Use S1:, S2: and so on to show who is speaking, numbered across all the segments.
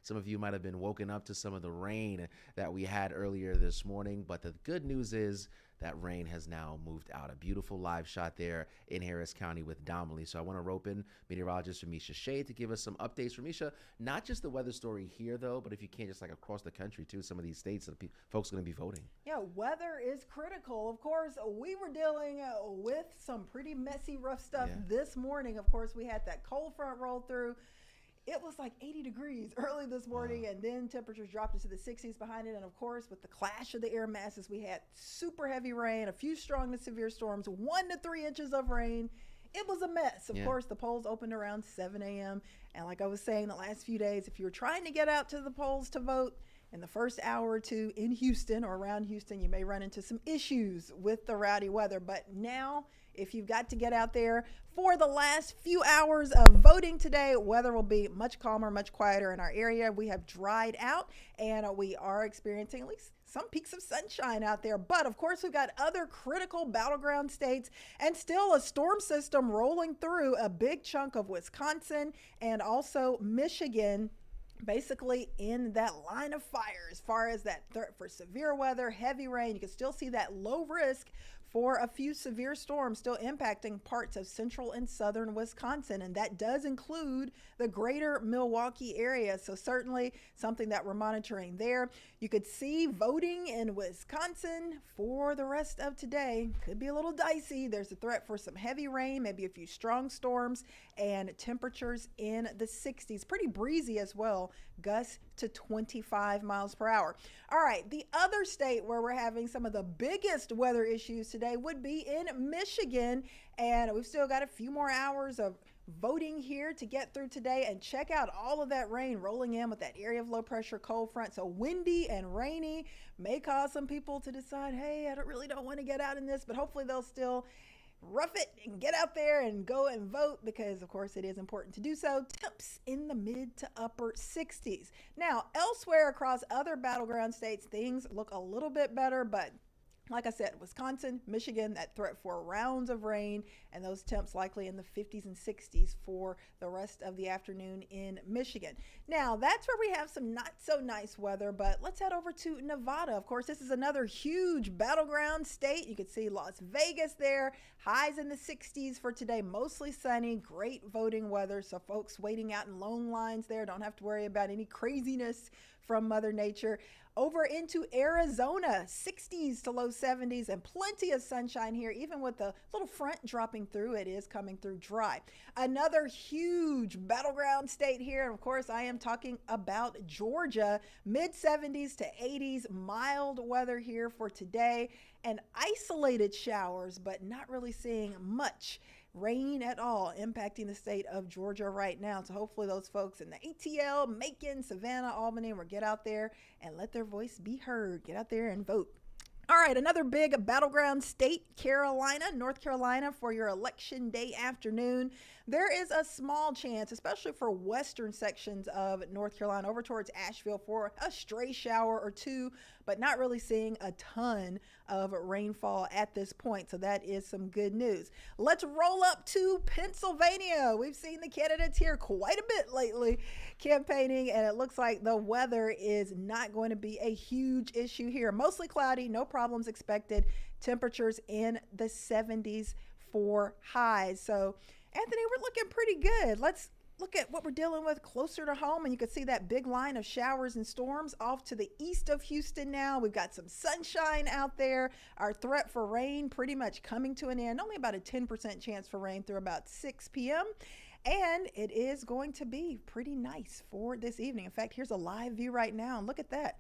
S1: Some of you might have been woken up to some of the rain that we had earlier this morning, but the good news is that rain has now moved out. A beautiful live shot there in Harris County with Domley. So I want to rope in meteorologist Remeisha Shade to give us some updates. Remeisha, not just the weather story here, though, but if you can, just like across the country, too, some of these states that folks are going to be voting.
S2: Yeah, weather is critical. Of course, we were dealing with some pretty messy, rough stuff this morning. Of course, we had that cold front roll through. It was like 80 degrees early this morning, and then temperatures dropped into the 60s behind it. And of course, with the clash of the air masses, we had super heavy rain, a few strong to severe storms, 1 to 3 inches of rain. It was a mess. Of course, the polls opened around 7 a.m. And like I was saying the last few days, if you were trying to get out to the polls to vote in the first hour or two in Houston or around Houston, you may run into some issues with the rowdy weather. But now, if you've got to get out there for the last few hours of voting today, weather will be much calmer, much quieter in our area. We have dried out, and we are experiencing at least some peaks of sunshine out there. But of course, we've got other critical battleground states and still a storm system rolling through a big chunk of Wisconsin and also Michigan, basically in that line of fire as far as that threat for severe weather, heavy rain. You can still see that low risk for a few severe storms still impacting parts of central and southern Wisconsin, and that does include the greater Milwaukee area. So certainly something that we're monitoring there. You could see voting in Wisconsin for the rest of today could be a little dicey. There's a threat for some heavy rain, maybe a few strong storms, and temperatures in the 60s. Pretty breezy as well, gusts to 25 miles per hour. All right, the other state where we're having some of the biggest weather issues today would be in Michigan, and we've still got a few more hours of voting here to get through today. And check out all of that rain rolling in with that area of low pressure cold front. So windy and rainy may cause some people to decide, hey, I really don't want to get out in this, but hopefully they'll still rough it and get out there and go and vote, because of course it is important to do so. Temps in the mid to upper 60s. Now, elsewhere across other battleground states, things look a little bit better, but like I said, Wisconsin, Michigan, that threat for rounds of rain, and those temps likely in the 50s and 60s for the rest of the afternoon in Michigan. Now, that's where we have some not so nice weather, but let's head over to Nevada. Of course, this is another huge battleground state. You can see Las Vegas there, highs in the 60s for today, mostly sunny, great voting weather. So folks waiting out in long lines there don't have to worry about any craziness from Mother Nature. Over into Arizona, 60s to low 70s and plenty of sunshine here, even with the little front dropping through. It is coming through dry. Another huge battleground state here, and of course I am talking about Georgia. Mid 70s to 80s, mild weather here for today, and isolated showers, but not really seeing much rain at all impacting the state of Georgia right now. So hopefully those folks in the ATL, Macon, Savannah, Albany will get out there and let their voice be heard. Get out there and vote. All right, another big battleground state, North Carolina, for your election day afternoon. There is a small chance, especially for western sections of North Carolina, over towards Asheville, for a stray shower or two, but not really seeing a ton of rainfall at this point. So that is some good news. Let's roll up to Pennsylvania. We've seen the candidates here quite a bit lately campaigning, and it looks like the weather is not going to be a huge issue here. Mostly cloudy, no problems expected. Temperatures in the 70s for highs. So Anthony, we're looking pretty good. Let's look at what we're dealing with closer to home, and you can see that big line of showers and storms off to the east of Houston now. We've got some sunshine out there. Our threat for rain pretty much coming to an end. Only about a 10% chance for rain through about 6 p.m. And it is going to be pretty nice for this evening. In fact, here's a live view right now, and look at that.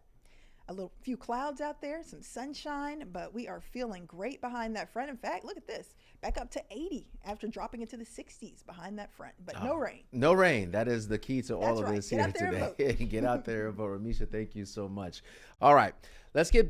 S2: A few clouds out there, some sunshine, but we are feeling great behind that front. In fact, look at this, back up to 80 after dropping into the 60s behind that front, but no rain.
S1: No rain. That is the key to all of
S2: right.
S1: this
S2: Get
S1: here
S2: out there
S1: today. Get out there and vote. Remeisha, thank you so much. All right, let's get